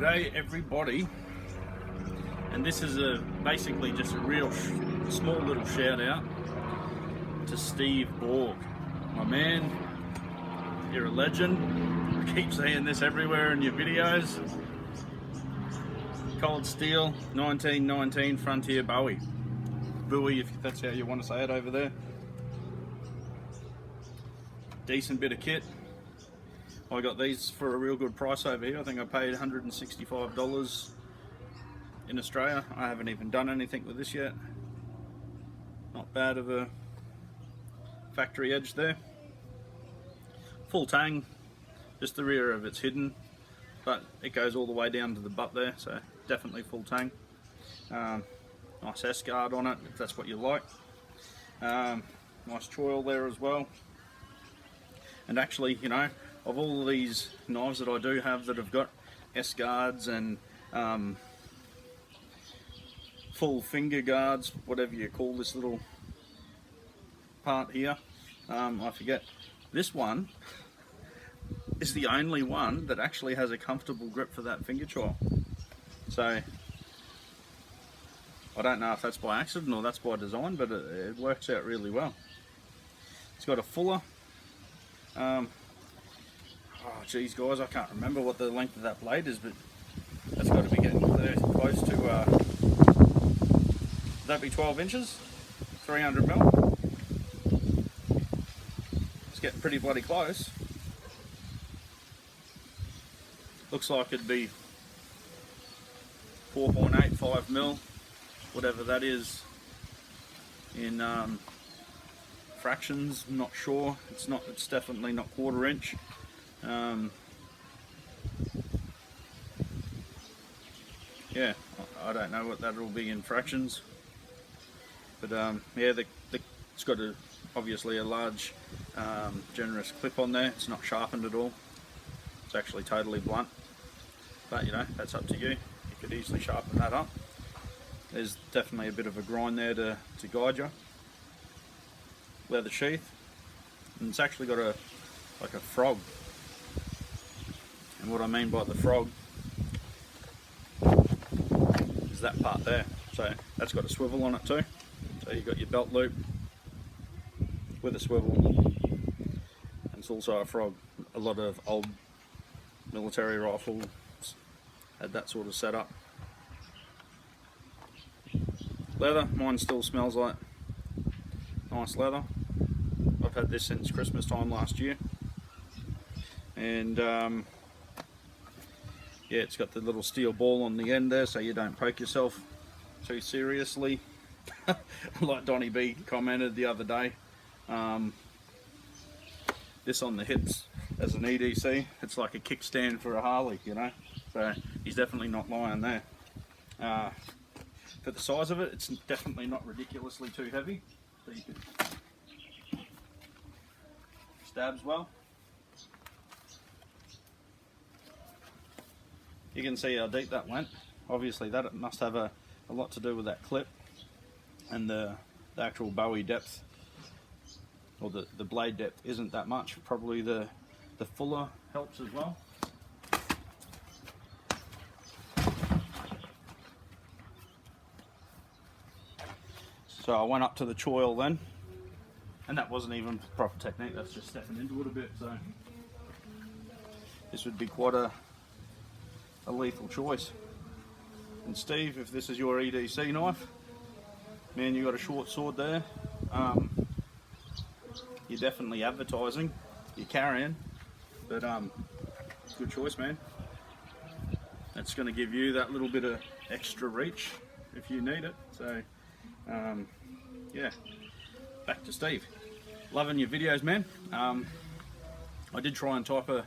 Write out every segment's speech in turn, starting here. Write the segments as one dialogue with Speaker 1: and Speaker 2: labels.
Speaker 1: G'day everybody, and this is basically just a real small little shout out to Steve Borg. My man, you're a legend. I keep seeing this everywhere in your videos. Cold steel 1919 Frontier Bowie, if that's how you want to say it over there. Decent bit of kit. I got these for a real good price over here. I think I paid $165 in Australia. I haven't even done anything with this yet. Not bad of a factory edge there. Full tang, just the rear of it's hidden, but it goes all the way down to the butt there, so definitely full tang. Nice S-guard on it, if that's what you like. Nice choil there as well. And actually, you know, of all of these knives that I do have that have got S-guards and full finger guards, whatever you call this little part here, I forget. This one is the only one that actually has a comfortable grip for that finger choil. So I don't know if that's by accident or that's by design, but it works out really well. It's got a fuller. Oh geez guys, I can't remember what the length of that blade is, but that's got to be getting close to, would that be 12 inches? 300 mil? It's getting pretty bloody close. Looks like it'd be 4.85 mil, whatever that is in fractions, I'm not sure. It's definitely not quarter inch. Yeah, I don't know what that'll be in fractions, but yeah, it's got obviously a large generous clip on there. It's not sharpened at all. It's actually totally blunt, but you know, that's up to you. You could easily sharpen that up. There's definitely a bit of a grind there to guide you. Leather sheath, and it's actually got like a frog. And what I mean by the frog is that part there. So that's got a swivel on it too. So you've got your belt loop with a swivel, and it's also a frog. A lot of old military rifles had that sort of setup. Leather, mine still smells like nice leather. I've had this since Christmas time last year, and yeah, it's got the little steel ball on the end there so you don't poke yourself too seriously. Like Donnie B commented the other day, this on the hips as an EDC, it's like a kickstand for a Harley, you know, so he's definitely not lying there. For the size of it, it's definitely not ridiculously too heavy, so you could stabs well. You can see how deep that went. Obviously that must have a lot to do with that clip and the actual Bowie depth, or the blade depth isn't that much. Probably the fuller helps as well. So I went up to the choil then, and that wasn't even proper technique, that's just stepping into it a bit, so this would be quite a lethal choice. And Steve, if this is your EDC knife, man, you got a short sword there. You're definitely advertising, you're carrying, but good choice, man. That's going to give you that little bit of extra reach if you need it. So yeah, back to Steve. Loving your videos, man. I did try and type a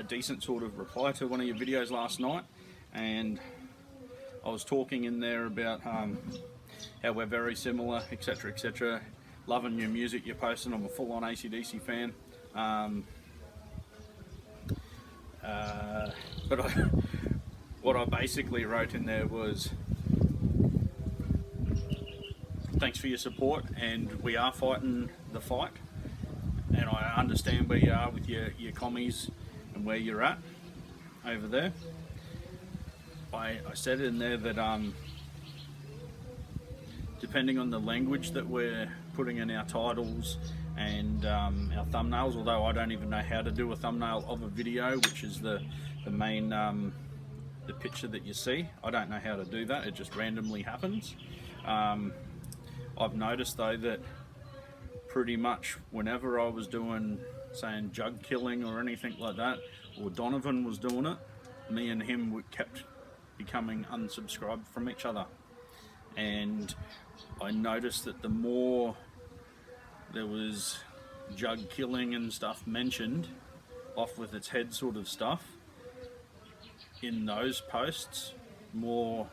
Speaker 1: decent sort of reply to one of your videos last night, and I was talking in there about how we're very similar, etc, etc. Loving your music you're posting. I'm a full-on AC/DC fan. But what I basically wrote in there was, thanks for your support, and we are fighting the fight, and I understand where you are with your commies and where you're at. over there. I said in there that depending on the language that we're putting in our titles and our thumbnails, although I don't even know how to do a thumbnail of a video, which is the main the picture that you see. I don't know how to do that, it just randomly happens. I've noticed though that pretty much whenever I was doing, saying jug killing or anything like that, or Donovan was doing it, me and him kept becoming unsubscribed from each other. And I noticed that the more there was jug killing and stuff mentioned, off with its head sort of stuff, in those posts, more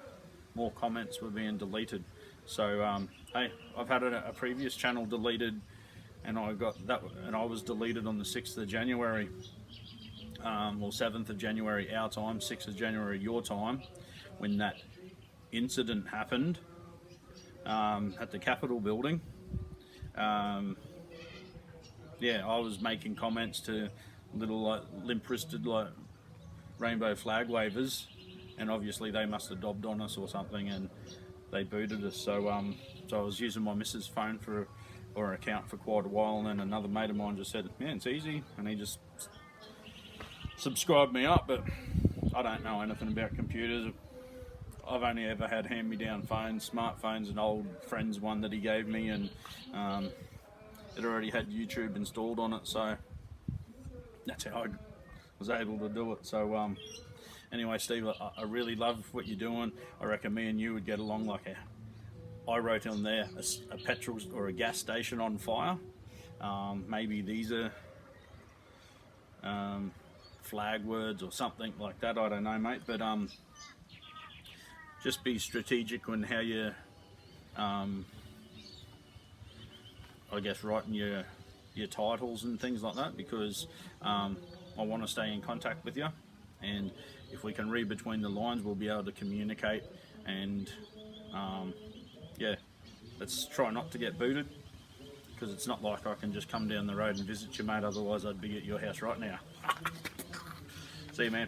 Speaker 1: comments were being deleted. So hey, I've had a previous channel deleted, and I got that, and I was deleted on the 6th of January, or 7th of January our time, 6th of January your time, when that incident happened at the Capitol building. Yeah, I was making comments to little like limp-wristed like rainbow flag wavers, and obviously they must have dobbed on us or something, and they booted us. So so I was using my missus' phone or account for quite a while, and then another mate of mine just said, "Man, it's easy," and he just subscribed me up. But I don't know anything about computers. I've only ever had hand-me-down phones, smartphones, an old friend's one that he gave me, and it already had YouTube installed on it, so that's how I was able to do it. So anyway, Steve, I really love what you're doing. I reckon me and you would get along like I wrote on there, a petrol or a gas station on fire. Maybe these are flag words or something like that, I don't know, mate, but just be strategic on how you I guess writing your titles and things like that, because I want to stay in contact with you, and if we can read between the lines, we'll be able to communicate. And yeah, let's try not to get booted, because it's not like I can just come down the road and visit you, mate, otherwise I'd be at your house right now. See you, man.